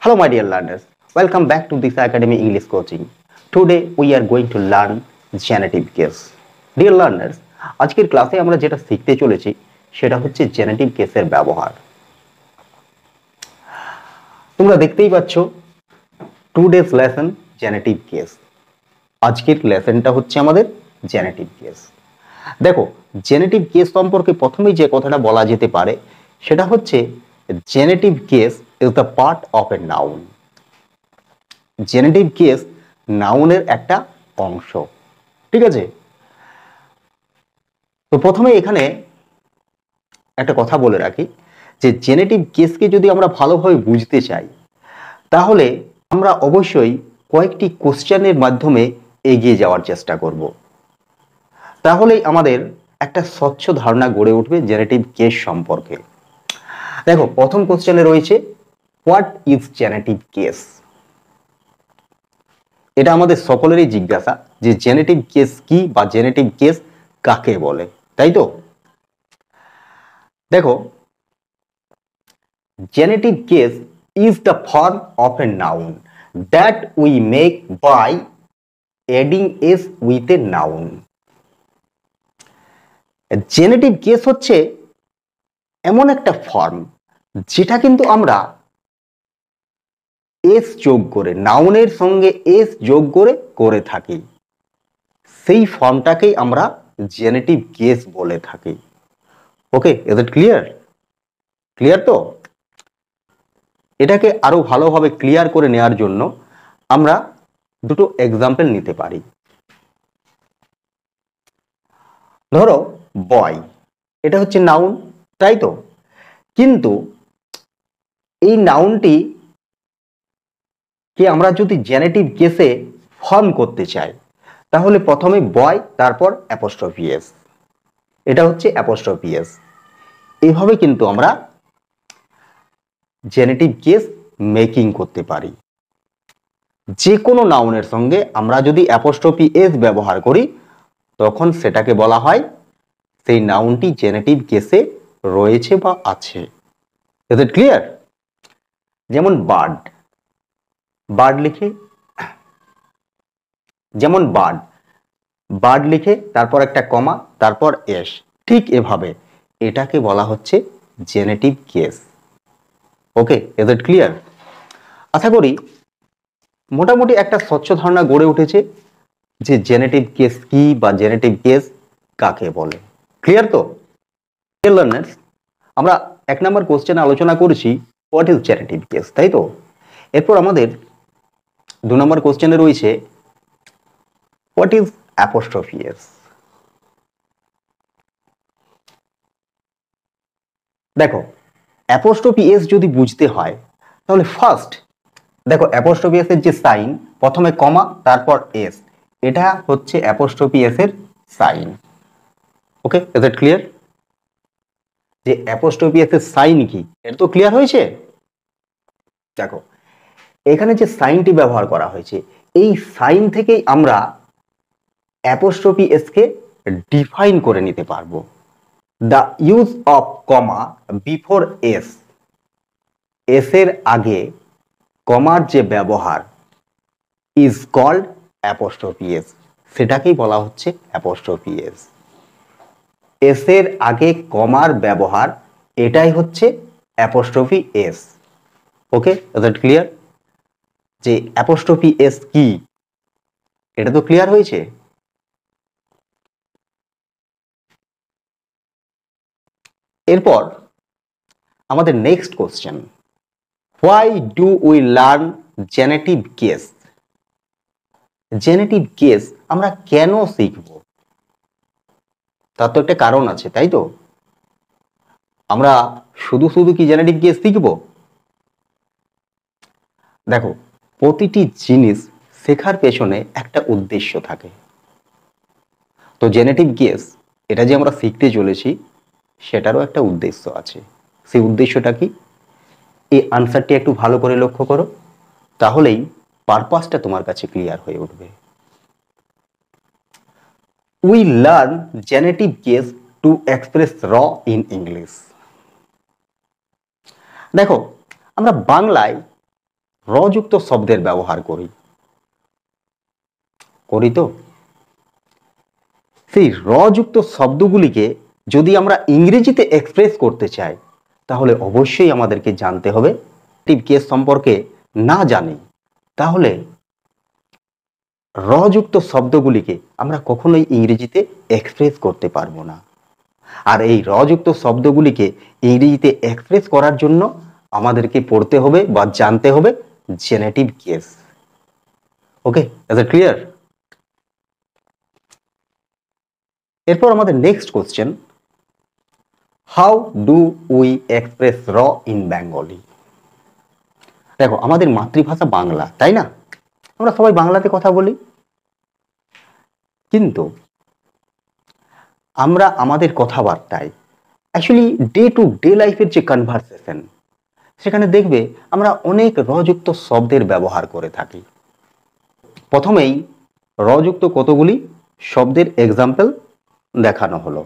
Hello my dear learners, welcome back to this Academy English coaching. Today we are going to learn genitive case. Dear learners, আজকের ক্লাসে আমরা যেটা শিখতে চলেছি সেটা হচ্ছে জেনেটিভ কেসের ব্যবহার। তোমরা দেখতেই পাচ্ছ টুডেস লেসন জেনেটিভ কেস। আজকের লেসনটা হচ্ছে আমাদের জেনেটিভ কেস। দেখো, জেনেটিভ কেস সম্পর্কে প্রথমেই যে কথাটা বলা যেতে পারে সেটা হচ্ছে genitive case is the part of a noun. Genitive case নাউনের একটা অংশ, ঠিক আছে? তো প্রথমে এখানে একটা কথা বলে রাখি যে জেনেটিভ কেসকে যদি আমরা ভালোভাবে বুঝতে চাই তাহলে আমরা অবশ্যই কয়েকটি কোশ্চেনের মাধ্যমে এগিয়ে যাওয়ার চেষ্টা করব। তাহলেই আমাদের একটা স্বচ্ছ ধারণা গড়ে উঠবে জেনেটিভ কেস সম্পর্কে। দেখো, প্রথম কোশ্চেনে রয়েছে হোয়াট ইজ জেনেটিভ কেস। এটা আমাদের সকলেরই জিজ্ঞাসা যে জেনেটিভ কেস কি বা জেনেটিভ কেস কাকে বলে, তাই তো? দেখো, genitive case is the form of a noun that we make by adding S with a noun. Genitive case হচ্ছে এমন একটা ফর্ম যেটা কিন্তু আমরা এস যোগ করে, নাউনের সঙ্গে এস যোগ করে থাকি, সেই ফর্মটাকেই আমরা জেনেটিভ কেস বলে থাকি। ওকে, ইজ ইট ক্লিয়ার? ক্লিয়ার তো? এটাকে আরো ভালোভাবে ক্লিয়ার করে নেওয়ার জন্য আমরা দুটো এক্সাম্পল নিতে পারি। ধরো বয়, এটা হচ্ছে নাউন, তাই তো? কিন্তু এই নাউনটি কে আমরা যদি জেনেটিভ কেসে ফর্ম করতে চাই তাহলে প্রথমে বয়, তারপর অ্যাপোস্ট্রফি এস, এটা হচ্ছে অ্যাপোস্ট্রফি এস। এইভাবে কিন্তু আমরা জেনেটিভ কেস মেকিং করতে পারি। যে কোনো নাউনের সঙ্গে আমরা যদি অ্যাপোস্ট্রফি এস ব্যবহার করি তখন সেটাকে বলা হয় সেই নাউনটি জেনেটিভ কেসে রয়েছে বা আছে। Is it clear? যেমন বার্ড, বার্ড লিখে, যেমন বার্ড লিখে তারপর একটা কমা, তারপর এস, ঠিক এভাবে এটাকে বলা হচ্ছে genitive case. Okay, is it clear? আশা করি মোটামুটি একটা স্বচ্ছ ধারণা গড়ে উঠেছে যে জেনেটিভ কেস কি বা জেনেটিভ কেস কাকে বলে। ক্লিয়ার তো? লার্নার্স, আমরা 1 নম্বর কোশ্চেনে আলোচনা করেছি হোয়াট ইজ জেনেটিভ কেস, তাই তো? এরপর আমাদের 2 নম্বর কোশ্চেনে রয়েছে হোয়াট ইজ অ্যাপোস্ট্রফি এস। দেখো, অ্যাপোস্ট্রফি এস যদি বুঝতে হয় তাহলে ফার্স্ট দেখো অ্যাপোস্ট্রফি এস এর যে সাইন, প্রথমে কমা তারপর এস, এটা হচ্ছে অ্যাপোস্ট্রফি এস এর sign. Okay, is it clear? যে অ্যাপোস্ট্রফি এস এর সাইন কি এটা তো ক্লিয়ার হয়েছে। দেখো, এখানে যে সাইনটি ব্যবহার করা হয়েছে এই সাইন থেকেই আমরা অ্যাপোস্ট্রফি এস কে ডিফাইন করে নিতে পারবো। The use of comma before S, S এর আগে কমার যে ব্যবহার ইজ কল্ড অ্যাপোস্ট্রফি এস, সেটাকেই বলা হচ্ছে অ্যাপোস্ট্রফি এস। এস এর আগে কমার ব্যবহার এটাই হচ্ছে apostrophe S. Okay, is it clear? যে অ্যাপোস্ট্রফি এস কি এটা তো ক্লিয়ার হয়েছে। এরপর আমাদের next question, why do we learn genitive case. Genitive case আমরা কেন শিখব? তার তো একটা কারণ আছে, তাই তো? আমরা শুধু শুধু কি জেনেটিভ কেস শিখব? দেখো, প্রতিটি জিনিস শেখার পেছনে একটা উদ্দেশ্য থাকে। তো জেনেটিভ কেস এটা যে আমরা শিখতে চলেছি সেটারও একটা উদ্দেশ্য আছে। সেই উদ্দেশ্যটা কি? এই আনসারটি একটু ভালো করে লক্ষ্য করো, তাহলেই পারপাসটা তোমার কাছে ক্লিয়ার হয়ে উঠবে। We learn genitive case two express R in English. দেখো, আমরা বাংলায় র যুক্ত শব্দের ব্যবহার করি তো সেই র যুক্ত শব্দগুলিকে যদি আমরা ইংরেজিতে এক্সপ্রেস করতে চাই তাহলে অবশ্যই আমাদেরকে জানতে হবে কেস সম্পর্কে না জানি তাহলে র যুক্ত শব্দগুলিকে আমরা কখনোই ইংরেজিতে এক্সপ্রেস করতে পারবো না। আর এই র যুক্ত শব্দগুলিকে ইংরেজিতে এক্সপ্রেস করার জন্য আমাদেরকে পড়তে হবে বা জানতে হবে genitive case. Okay, is it clear? এরপর আমাদের next question, how do we express R in Bengali? দেখো, আমাদের মাতৃভাষা বাংলা, তাই না? আমরা সবাই বাংলাতে কথা বলি, কিন্তু আমরা আমাদের কথাবার্তায় অ্যাকচুয়ালি ডে টু ডে লাইফের যে কনভারসেশন, সেখানে দেখবে আমরা অনেক রযুক্ত শব্দের ব্যবহার করে থাকি। প্রথমেই রযুক্ত কতগুলি শব্দের এক্সাম্পল দেখানো হলো।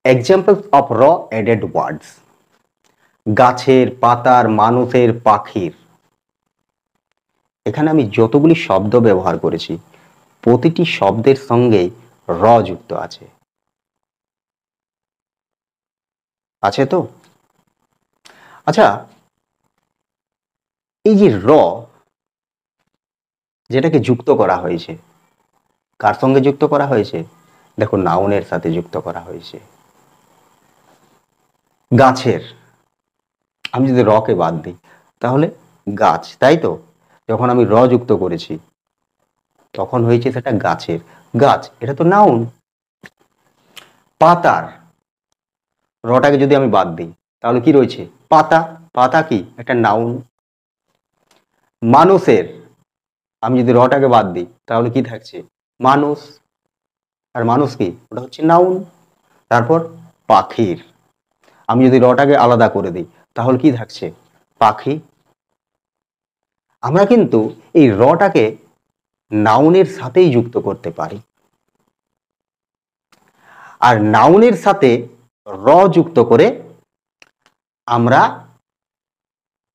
এক্সাম্পলস অফ র অ্যাডেড ওয়ার্ডস, গাছের, পাতার, মানুষের, পাখির। এখানে আমি যতগুলি শব্দ ব্যবহার করেছি প্রতিটি শব্দের সঙ্গে র যুক্ত আছে। আছে তো? আচ্ছা, এই যে র যেটাকে যুক্ত করা হয়েছে, কার সঙ্গে যুক্ত করা হয়েছে? দেখো, নাউনের সাথে যুক্ত করা হয়েছে। গাছের, আমি যদি রকে বাদ দিই তাহলে গাছ, তাই তো? যখন আমি র যুক্ত করেছি তখন হয়েছে সেটা গাছের। গাছ, এটা তো নাউন। পাতার, রটাকে যদি আমি বাদ দিই তাহলে কি রয়েছে? পাতা। পাতা কি? একটা নাউন। মানুষের, আমি যদি রটাকে বাদ দিই তাহলে কি থাকছে? মানুষ। আর মানুষ কি? ওটা হচ্ছে নাউন। তারপর পাখির, আমি যদি রটাকে আলাদা করে দিই তাহলে কি থাকছে? পাখি। আমরা কিন্তু এই রটাকে নাউনের সাথেই যুক্ত করতে পারি, আর নাউনের সাথে র যুক্ত করে আমরা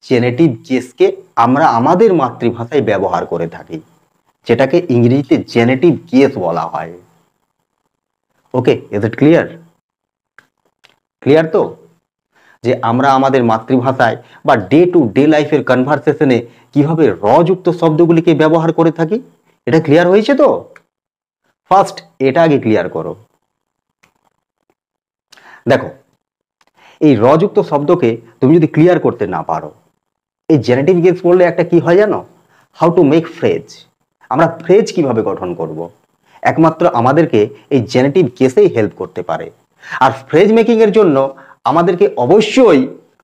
জেনেটিভ কেসকে আমরা আমাদের মাতৃভাষায় ব্যবহার করে থাকি, যেটাকে ইংরেজিতে জেনেটিভ কেস বলা হয়। ওকে, ইজ ইট ক্লিয়ার? ক্লিয়ার তো যে আমরা আমাদের মাতৃভাষায় বা ডে টু ডে লাইফের কনভারসেশনে কিভাবে র যুক্ত শব্দগুলিকে ব্যবহার করে থাকি? এটা ক্লিয়ার হয়েছে তো? ফার্স্ট এটা আগে ক্লিয়ার করো। দেখো, এই র যুক্ত শব্দকে তুমি যদি ক্লিয়ার করতে না পারো, এই জেনেটিভ কেস পড়লে একটা কি হয় জানো? How to make phrase. আমরা ফ্রেজ কিভাবে গঠন করব, একমাত্র আমাদেরকে এই জেনেটিভ কেসেই হেল্প করতে পারে। আর ফ্রেজ মেকিং এর জন্য আমাদেরকে অবশ্যই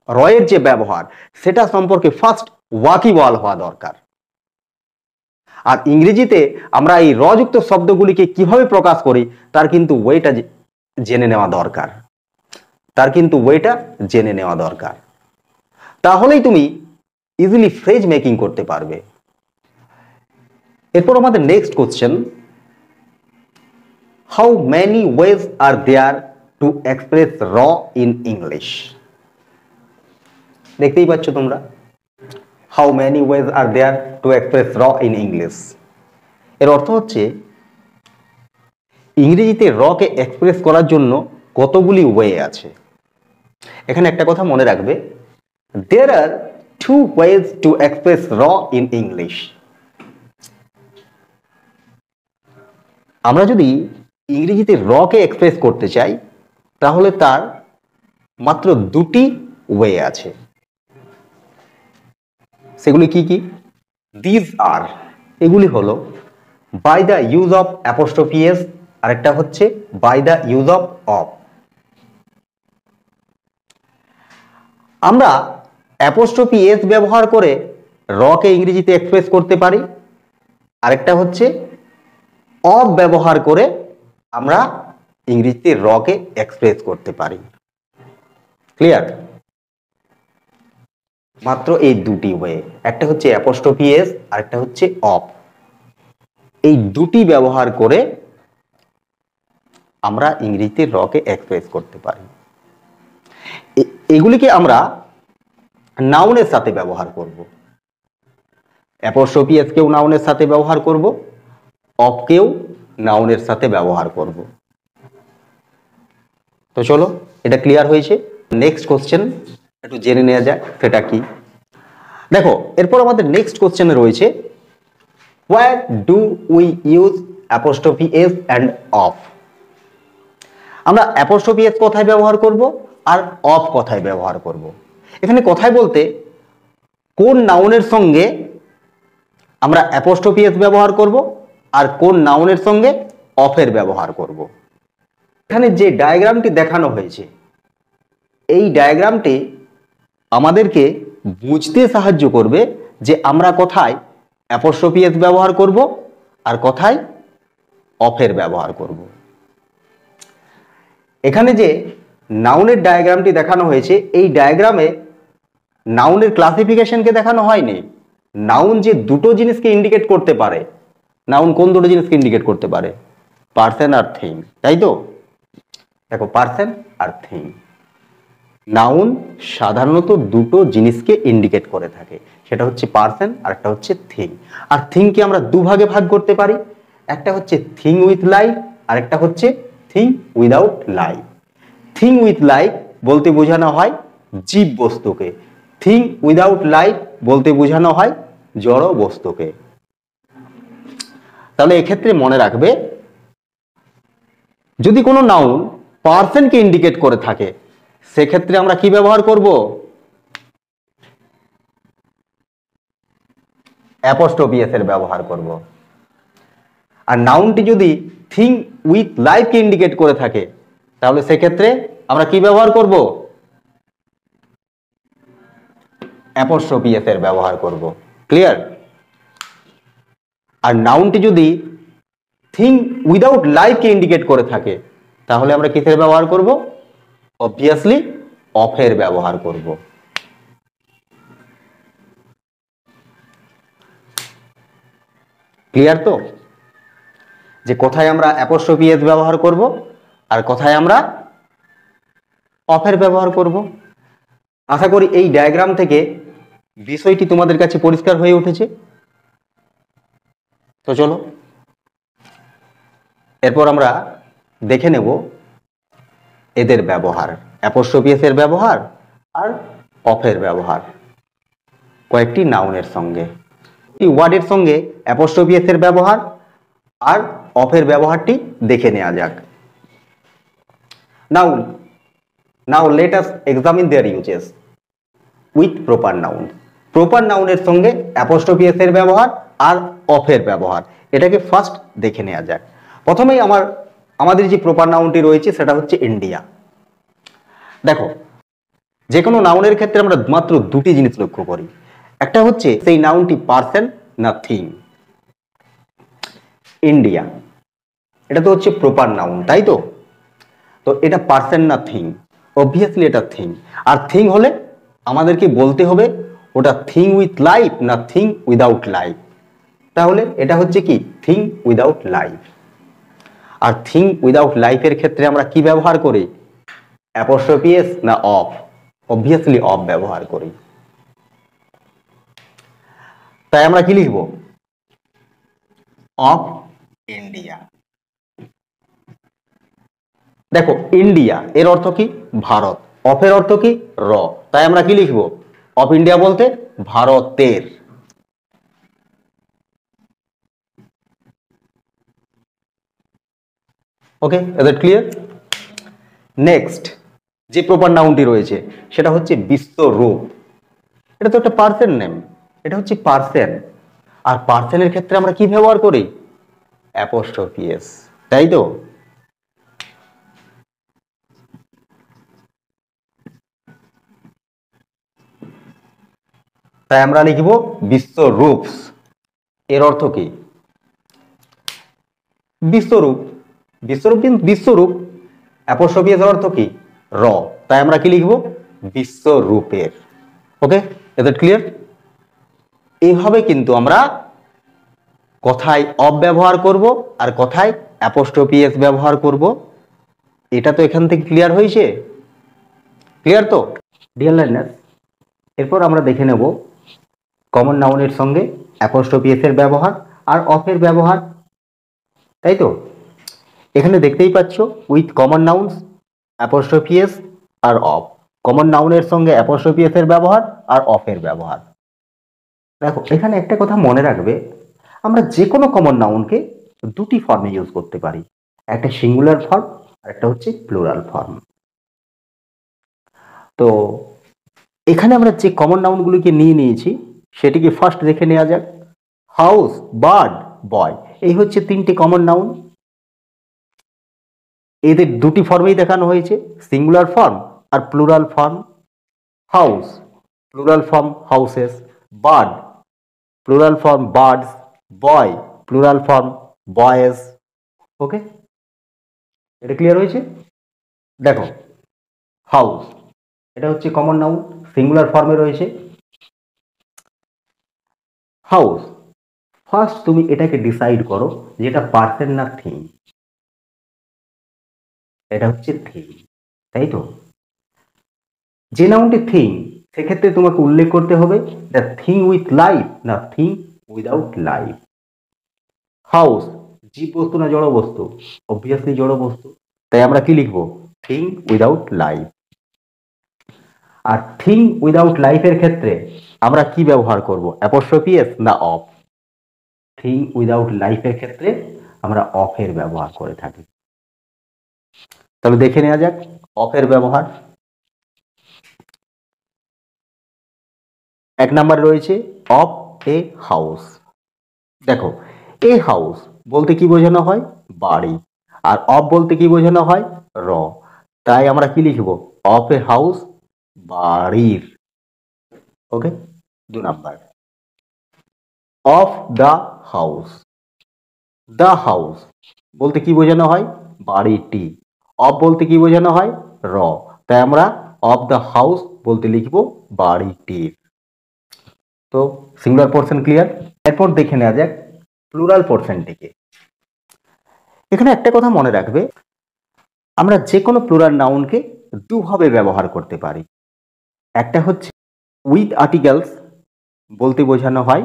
রয়ের যে ব্যবহার সেটা সম্পর্কে ফার্স্ট ওয়াকিবহাল হওয়া দরকার। আর ইংরেজিতে আমরা এই র যুক্ত শব্দগুলিকে কিভাবে প্রকাশ করি তার কিন্তু ওয়েটা জেনে নেওয়া দরকার। তাহলেই তুমি ইজিলি ফ্রেজ মেকিং করতে পারবে। এরপর আমাদের next question, how many ways are there to express R in English? দেখতেই পাচ্ছ তোমরা, how many ways are there to express R in English. এর অর্থ হচ্ছে ইংরেজিতে র কে এক্সপ্রেস করার জন্য কতগুলি ওয়ে আছে। এখানে একটা কথা মনে রাখবে, there are two ways to express raw in English. আমরা যদি ইংরেজিতে র কে এক্সপ্রেস করতে চাই তাহলে তার মাত্র দুটি ওয়ে আছে। সেগুলি কি কি? These are, এগুলি হলো by the use of apostrophe s, আরেকটা হচ্ছে by the use of। আমরা অ্যাপোস্ট্রফি এস ব্যবহার করে র কে ইংরেজিতে এক্সপ্রেস করতে পারি, আরেকটা হচ্ছে অফ ব্যবহার করে আমরা ইংরেজিতে র কে এক্সপ্রেস করতে পারি। ক্লিয়ার? মাত্র এই দুটি ওয়ে, একটা হচ্ছে অ্যাপোস্ট্রফি এস, আরেকটা হচ্ছে অফ। এই দুটি ব্যবহার করে আমরা ইংরেজিতে র কে এক্সপ্রেস করতে পারি। এগুলিকে আমরা নাউনের সাথে ব্যবহার করব। অ্যাপোস্ট্রফি এস কেও নাউনের সাথে ব্যবহার করব, অফকেও নাউনের সাথে ব্যবহার করব। তো চলো, এটা ক্লিয়ার হয়েছে। নেক্সট কোশ্চেন একটু জেনে নেওয়া যাক, সেটা কি। দেখো, এরপর আমাদের নেক্সট কোশ্চেনে রয়েছে, where do we use apostrophe s and of? আমরা apostrophe s কোথায় ব্যবহার করব আর of কোথায় ব্যবহার করব। এখানে কোথায় বলতে কোন নাউনের সঙ্গে আমরা apostrophe s ব্যবহার করব আর কোন নাউনের সঙ্গে of এর ব্যবহার করব। এখানে যে ডায়াগ্রামটি দেখানো হয়েছে, এই ডায়াগ্রামটি আমাদেরকে বুঝতে সাহায্য করবে যে আমরা কোথায় অ্যাপোস্ট্রফি এস ব্যবহার করব আর কোথায় অফের ব্যবহার করব। এখানে যে নাউনের ডায়াগ্রামটি দেখানো হয়েছে, এই ডায়াগ্রামে নাউনের ক্লাসিফিকেশনকে দেখানো হয়নি। নাউন যে দুটো জিনিসকে ইন্ডিকেট করতে পারে, নাউন কোন দুটো জিনিসকে ইন্ডিকেট করতে পারে? পার্সন আর থিং, তাই তো? দেখো, পার্সন আর থিং। নাউন সাধারণত দুটো জিনিসকে ইন্ডিকেট করে থাকে, সেটা হচ্ছে পার্সন আর একটা হচ্ছে থিং। আর থিংকে আমরা দুভাগে ভাগ করতে পারি, একটা হচ্ছে থিং উইথ লাইফ আর একটা হচ্ছে thing without life. Thing with life বলতে বোঝানো হয় জীব বস্তুকে, থিং উইদাউট লাইফ বলতে বোঝানো হয় জড় বস্তুকে। তাহলে এক্ষেত্রে মনে রাখবে, যদি কোনো নাউন পার্সনকে ইন্ডিকেট করে থাকে, সেক্ষেত্রে আমরা কি ব্যবহার করব? অ্যাপোস্ট্রফি এস এর ব্যবহার করব। আর নাউনটি যদি থিং উইথ লাইফকে ইন্ডিকেট করে থাকে, তাহলে সেক্ষেত্রে আমরা কি ব্যবহার করব? অ্যাপোস্ট্রফি এস এর ব্যবহার করব। ক্লিয়ার? আর নাউনটি যদি থিং উইদাউট লাইফকে ইন্ডিকেট করে থাকে, তাহলে আমরা কিসের ব্যবহার করব? অবভিয়াসলি অফের ব্যবহার করব। ক্লিয়ার তো, যে কোথায় আমরা অ্যাপোস্ট্রফি এস ব্যবহার করব আর কোথায় আমরা অফের ব্যবহার করব। আশা করি এই ডায়াগ্রাম থেকে বিষয়টি তোমাদের কাছে পরিষ্কার হয়ে উঠেছে। তো চলো, এরপর আমরা দেখে নেব এদের ব্যবহার, অ্যাপোস্ট্রফি এস এর ব্যবহার আর অফের ব্যবহার কয়েকটি নাউনের সঙ্গে। এই ওয়ার্ডের সঙ্গে অ্যাপোস্ট্রফি এস এর ব্যবহার আর অফের ব্যবহারটি দেখে নেওয়া যাক। Now let us examine their uses with proper noun. Proper নাউনের সঙ্গে অ্যাপোস্ট্রফি এস এর ব্যবহার আর অফের ব্যবহার, এটাকে ফার্স্ট দেখে নেওয়া যাক। প্রথমেই আমাদের যে প্রপার নাউনটি রয়েছে সেটা হচ্ছে ইন্ডিয়া। দেখো, যে কোনো নাউনের ক্ষেত্রে আমরা মাত্র দুটি জিনিস লক্ষ্য করি, একটা হচ্ছে সেই নাউনটি পার্সন না থিং। ইন্ডিয়া, এটা তো হচ্ছে প্রপার নাউন, তাই তো? তো এটা পার্সন না থিং? অবভিয়াসলি এটা থিং। আর থিং হলে আমাদেরকে বলতে হবে ওটা থিং উইথ লাইফ না থিং উইদাউট লাইফ। তাহলে এটা হচ্ছে কি? Thing without life. আর থিং উইদাউট লাইফের ক্ষেত্রে আমরা কি ব্যবহার করি? অ্যাপোস্ট্রফি এস না অফ? অবভিয়াসলি অফ ব্যবহার করি। তাই আমরা কি লিখব? Of India. দেখো, ইন্ডিয়া এর অর্থ কি? ভারত। অফের অর্থ কি? র। তাই আমরা কি লিখব? অফ ইন্ডিয়া বলতে ভারতের। ওকে, ইজ ইট ক্লিয়ার? নেক্সট যে প্রপার নাউনটি রয়েছে সেটা হচ্ছে বিশ্বরূপ। এটা তো একটা পার্সন নেম, এটা হচ্ছে পার্সন। আর পার্সনের ক্ষেত্রে আমরা কি ব্যবহার করি? অ্যাপোস্ট্রফি এস, তাই তো? তাই আমরা লিখব বিশ্বরূপ। এর অর্থ কি? বিশ্বরূপ। বিশ্বরূপ কিন্তু বিশ্বরূপ, অ্যাপোস্ট্রফি এস এর অর্থ কি? র। তাই আমরা কি লিখব? বিশ্বরূপের। ওকে, ইজ ইট ক্লিয়ার? এইভাবে কিন্তু আমরা কথায় অফ ব্যবহার করব আর কথায় অ্যাপোস্ট্রফি এস ব্যবহার করব। এটা তো এখান থেকে ক্লিয়ার হয়েছে? ক্লিয়ার তো ডিয়ার লার্নার? এরপর আমরা দেখে নেব কমন নাউনের সঙ্গে অ্যাপোস্ট্রফি এস এর ব্যবহার আর অফের ব্যবহার, তাই তো? এখানে দেখতেই পাচ্ছ with common nouns apostrophe S আর অফ, কমন নাউনের সঙ্গে অ্যাপোস্ট্রফি এস এর ব্যবহার আর অফের ব্যবহার। দেখো এখানে একটা কথা মনে রাখবে, আমরা যে কোনো কমন নাউনকে দুটি ফর্মে ইউজ করতে পারি, একটা সিঙ্গুলার ফর্ম আর একটা হচ্ছে প্লুরাল ফর্ম। তো এখানে আমরা যে কমন নাউনগুলিকে নিয়ে নিয়েছি সেটিকে ফার্স্ট দেখে নেওয়া যাক। হাউস, বার্ড, বয়, এই হচ্ছে তিনটি কমন নাউন। এদের দুটি ফর্মেই দেখানো হয়েছে, সিঙ্গুলার ফর্ম আর plural form. House plural form houses, bird plural form birds, boy plural form boys. Okay, এটা ক্লিয়ার হয়েছে? দেখো হাউস এটা হচ্ছে কমন নাউন, সিঙ্গুলার ফর্মে রয়েছে। হাউস, ফার্স্ট তুমি এটাকে ডিসাইড করো যে এটা পার্সন না থিং। এটা হচ্ছে থিং, তাই তো? যে নাউনটি থিং সেক্ষেত্রে তোমাকে উল্লেখ করতে হবে দ্য থিং উইথ লাইফ না থিং উইদাউট লাইফ। হাউস জীব বস্তু না জড় বস্তু? অবভিয়াসলি জড় বস্তু, তাই আমরা কি লিখবো? Thing without life. আর থিং উইদাউট লাইফের ক্ষেত্রে আমরা কি ব্যবহার করব, অ্যাপোস্ট্রফি এস না অফ? থিং উইদাউট লাইফের ক্ষেত্রে আমরা অফের ব্যবহার করে থাকি। তাহলে দেখে নেওয়া যাক অফের ব্যবহার। এক নম্বরে রয়েছে অফ এ হাউস। দেখো এ হাউস বলতে কি বোঝানো হয়? বাড়ি। আর অফ বলতে কি বোঝানো হয়? র। তাই আমরা কি লিখব? অফ এ হাউস, বাড়ির। ওকে, 2 number of the house. The house বলতে কি বোঝানো হয়? বাড়িটি। অফ বলতে কি বোঝানো হয়? র। তাই আমরা অফ দ্য হাউস বলতে লিখব বাড়িটির। তো সিঙ্গুলার পোরশন ক্লিয়ার। এরপর দেখে নেওয়া যাক প্লুরাল পোরশনটিকে। এখানে একটা কথা মনে রাখবে, আমরা যে কোনো প্লুরাল নাউনকে দুভাবে ব্যবহার করতে পারি। একটা হচ্ছে উইথ আর্টিকেলস বলতে বোঝানো হয়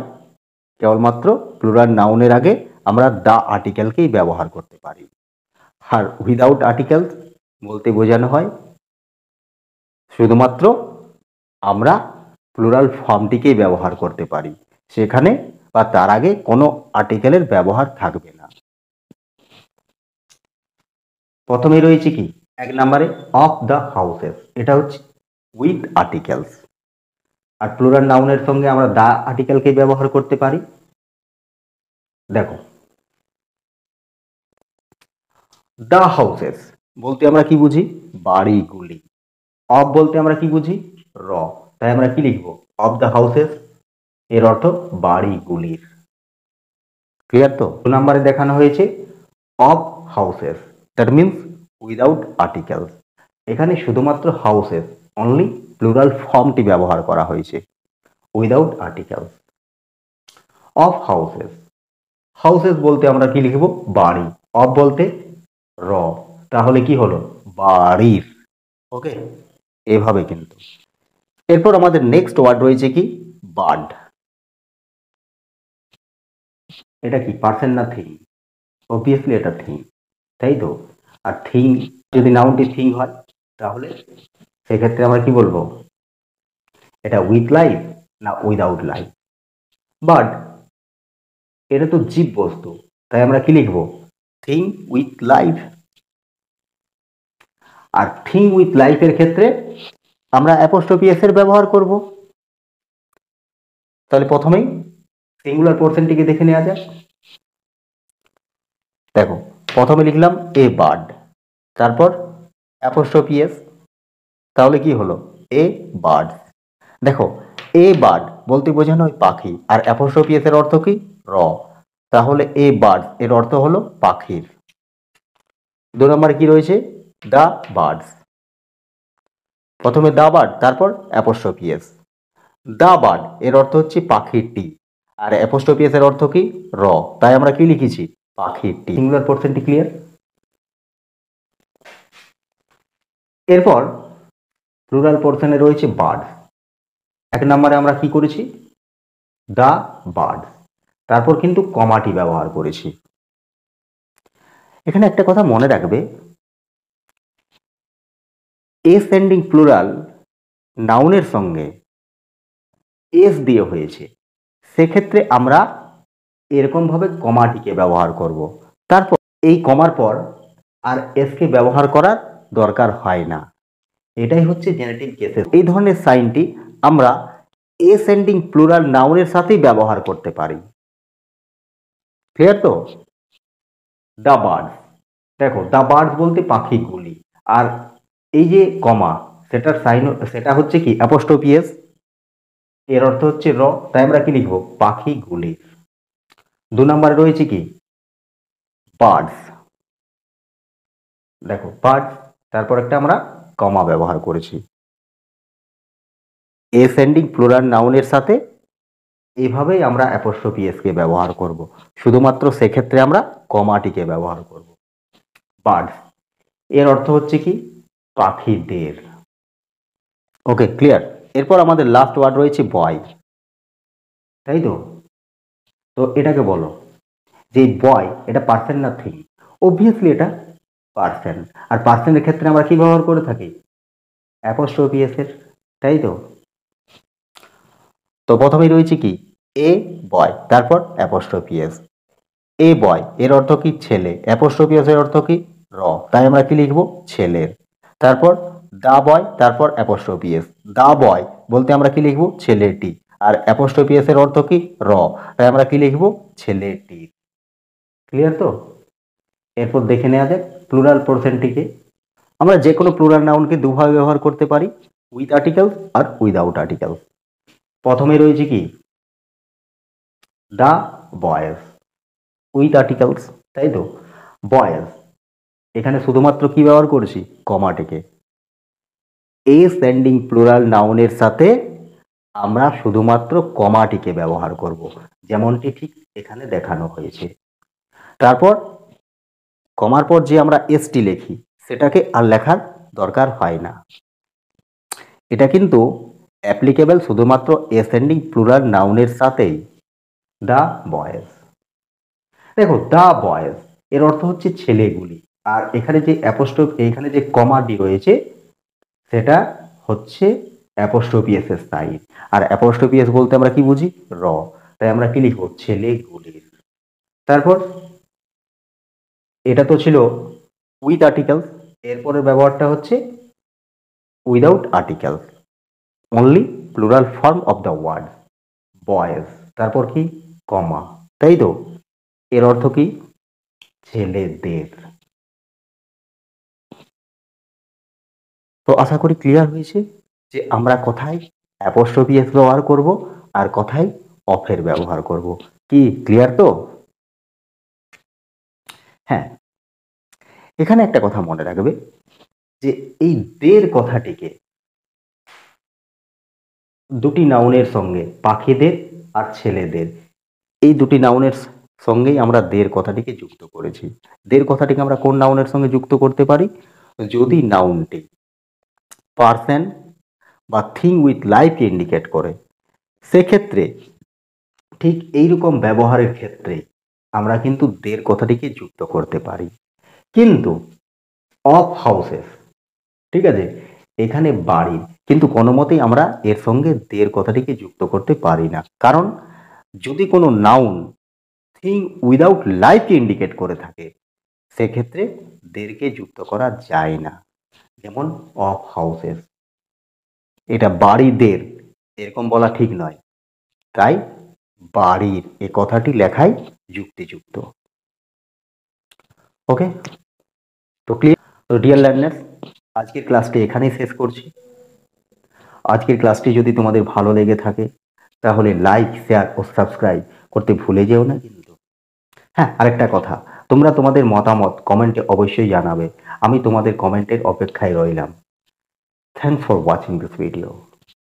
কেবলমাত্র প্লুরাল নাউনের আগে আমরা দা আর্টিকেলকেই ব্যবহার করতে পারি। আর উইদাউট আর্টিকেলস বলতে বোঝানো হয় শুধুমাত্র আমরা প্লুরাল ফর্মটিকেই ব্যবহার করতে পারি, সেখানে বা তার আগে কোনো আর্টিকেলের ব্যবহার থাকবে না। প্রথমে রয়েছে কি, 1 নম্বরে অফ দ্য হাউসেস, এটা হচ্ছে উইথ আর্টিকেলস। আর প্লুরাল নাউনের সঙ্গে আমরা দা আর্টিকেলকে ব্যবহার করতে পারি। দেখো দা হাউসেস বলতে আমরা কি বুঝি? বাড়িগুলি। অফ বলতে আমরা কি বুঝি? র। তাই আমরা কি লিখব? অফ দ্য হাউসেস এর অর্থ বাড়িগুলির। ক্লিয়ার তো? 2 নম্বরে দেখানো হয়েছে of houses, that means without articles. এখানে শুধুমাত্র হাউসেস অনলি প্লুরাল ফর্মটি ব্যবহার করা হয়েছে, without articles. Of houses, houses বলতে আমরা কি লিখব? বাড়ি। অফ বলতে র, তাহলে কি হলো? বাড়ির। ওকে, এভাবে কিন্তু। এরপর আমাদের নেক্সট ওয়ার্ড রয়েছে কি, বার্ড। এটা কি পার্সন না থিং? অবভিয়াসলি এটা থিং, তাই তো? আর থিং যদি নাউনটি থিং হয় তাহলে সেক্ষেত্রে আমরা কি বলবো? এটা উইথ লাইফ না উইদাউট লাইফ? বাট এটা তো জীব বস্তু, তাই আমরা কি লিখবো? Thing with life. আর থিং উইথ লাইফের ক্ষেত্রে আমরা অ্যাপোস্ট্রফি এস এর ব্যবহার করব। তাহলে প্রথমেই সিঙ্গুলার পোরশনটিকে দেখে নেওয়া যাক। দেখো প্রথমে লিখলাম এ বার্ড, তারপর অ্যাপোস্ট্রফি এস, তাহলে কি হলো? A bird. দেখো এ বার্ড বলতে বোঝানো হয় পাখি, আর অ্যাপোস্ট্রফি এস এর অর্থ কি? র। তাহলে এ বার্ড এর অর্থ হলো পাখির। 2 নম্বরে কি রয়েছে? দা বার্ডস। প্রথমে দা বার্ড, তারপর অ্যাপোস্ট্রফি এস। দা বার্ড এর অর্থ হচ্ছে পাখিটি, আর অ্যাপোস্ট্রফি এস এর অর্থ কি? র। তাই আমরা কি লিখেছি? পাখিটি। সিঙ্গুলার পোরশনটি ক্লিয়ার। এরপর প্লুরাল পোরশনে রয়েছে বার্ড। এক নম্বরে আমরা কি করেছি, দ্য বার্ড, তারপর কিন্তু কমাটি ব্যবহার করেছি। এখানে একটা কথা মনে রাখবে, এসেন্ডিং প্লুরাল নাউনের সঙ্গে এস দিয়ে হয়েছে, সেক্ষেত্রে আমরা এরকম ভাবে কমাটিকে ব্যবহার করব। তারপর এই কমার পর আর এসকে ব্যবহার করার দরকার হয় না। এটাই হচ্ছে জেনেটিভ কেসেস। এই ধরনের সাইনটি আমরা এসেন্ডিং প্লুরাল নাউনের সাথেই ব্যবহার করতে পারি। ক্লিয়ার তো? দ্য বার্ডস, দেখো দ্য বার্ডস বলতে পাখিগুলি, আর এই যে কমা সেটার সাইন, সেটা হচ্ছে কি অ্যাপোস্ট্রফি এস, এর অর্থ হচ্ছে র, তাই আমরা কি লিখবো, পাখিগুলি। 2 নম্বরে রয়েছে কি বার্ডস, দেখো বার্ডস, তারপর একটা আমরা কমা ব্যবহার করেছি। এসেন্ডিং প্লুরাল নাউনের সাথে এইভাবেই আমরা অ্যাপোস্ট্রফি এস কে ব্যবহার করব, শুধুমাত্র সেক্ষেত্রে আমরা কমাটিকে ব্যবহার করব। বার্ডস এর অর্থ হচ্ছে কি পাখিদের। ওকে, ক্লিয়ার। এরপর আমাদের লাস্ট ওয়ার্ড রয়েছে বয়, তাই তো? তো এটাকে বলো যে বয় এটা পার্সন না থিং? অবভিয়াসলি এটা পার্সন, আর পার্সনের ক্ষেত্রে আমরা কি ব্যবহার করে থাকি, অ্যাপোস্ট্রফি এস এর, তাই তো? তো প্রথমেই রয়েছে কি এ বয়, তারপর অ্যাপোস্ট্রফি এস। এ বয় এর অর্থ কি ছেলে, অ্যাপোস্ট্রফি এস এর অর্থ কি র, তাই আমরা কি লিখবো ছেলের। তারপর দা বয়, তারপর অ্যাপোস্ট্রফি এস। দা বয় বলতে আমরা কি লিখবো ছেলেটি, আর অ্যাপোস্ট্রফি এস এর অর্থ কি র, তাই আমরা কি লিখবো ছেলেটির। ক্লিয়ার তো? এরপর দেখে নেওয়া যাক প্লুরাল পোরশনটিকে। আমরা যে কোনো প্লুরাল নাউনকে দুভাবে ব্যবহার করতে পারি, উইথ আর্টিকেলস আর উইদাউট আর্টিকেলস। প্রথমে রয়েছে কি দা বয়েজ, উইথ আর্টিকেলস, তাই তো? বয়েজ, এখানে শুধুমাত্র কি ব্যবহার করেছি, কমাটিকে। এসেন্ডিং প্লুরাল নাউনের সাথে আমরা শুধুমাত্র কমাটিকে ব্যবহার করব, যেমনটি ঠিক এখানে দেখানো হয়েছে। তারপর কমার পর যে আমরা এসটি লিখি সেটাকে আর লেখার দরকার হয় না। এটা কিন্তু অ্যাপ্লিকেবল শুধুমাত্র এসেন্ডিং প্লুরাল নাউনের সাথেই। দ্য বয়েজ, দেখো দ্য বয়েজ এর অর্থ হচ্ছে ছেলেগুলি, আর এখানে যে অ্যাপোস্ট্রফি, এখানে যে কমাটি রয়েছে সেটা হচ্ছে অ্যাপোস্ট্রফি এস এর সাইন, আর অ্যাপোস্ট্রফি এস বলতে আমরা কি বুঝি র, তাই আমরা কি লিখবো ছেলেগুলির। তারপর এটা তো ছিল উইথ আর্টিকেলস, এরপরের ব্যবহারটা হচ্ছে without articles, only plural form of the word boys, তারপর কি কমা, তাই তো? এর অর্থ কি ছেলেদের। তো আশা করি ক্লিয়ার হয়েছে যে আমরা কোথায় অ্যাপোস্ট্রফি এস ব্যবহার করব আর কোথায় অফের ব্যবহার করব। কি ক্লিয়ার তো? হ্যাঁ, এখানে একটা কথা মনে রাখবে যে এই দের কথাটিকে দুটি নাউনের সঙ্গে, পাখিদের আর ছেলেদের, এই দুটি নাউনের সঙ্গেই আমরা দের কথাটিকে যুক্ত করেছি। দের কথাটিকে আমরা কোন নাউনের সঙ্গে যুক্ত করতে পারি, যদি নাউনটি পার্সন বা থিং উইথ লাইফকে ইন্ডিকেট করে, সেক্ষেত্রে ঠিক এইরকম ব্যবহারের ক্ষেত্রে আমরা কিন্তু দের কথাটিকে যুক্ত করতে পারি। কিন্তু অফ হাউসেস, ঠিক আছে, এখানে বাড়ি, কিন্তু কোনো মতেই আমরা এর সঙ্গে দের কথাটিকে যুক্ত করতে পারি না, কারণ যদি কোনো নাউন থিং উইদাউট লাইফকে ইন্ডিকেট করে থাকে সেক্ষেত্রে দেরকে যুক্ত করা যায় না। যেমন অফ হাউসেস, এটা বাড়িদের এরকম বলা ঠিক নয়, তাই বাড়ির এ কথাটি লেখাই যুক্তিযুক্ত। ওকে, তো ক্লিয়ার? তো ডিয়ার লার্নার্স, আজকের ক্লাসটি এখানেই শেষ করছি। আজকের ক্লাসটি যদি তোমাদের ভালো লেগে থাকে তাহলে লাইক, শেয়ার ও সাবস্ক্রাইব করতে ভুলে যেও না কিন্তু। হ্যাঁ, আরেকটা কথা, তোমরা তোমাদের মতামত কমেন্টে অবশ্যই জানাবে, আমি তোমাদের কমেন্টের অপেক্ষায় রইলাম। Thanks for watching this video.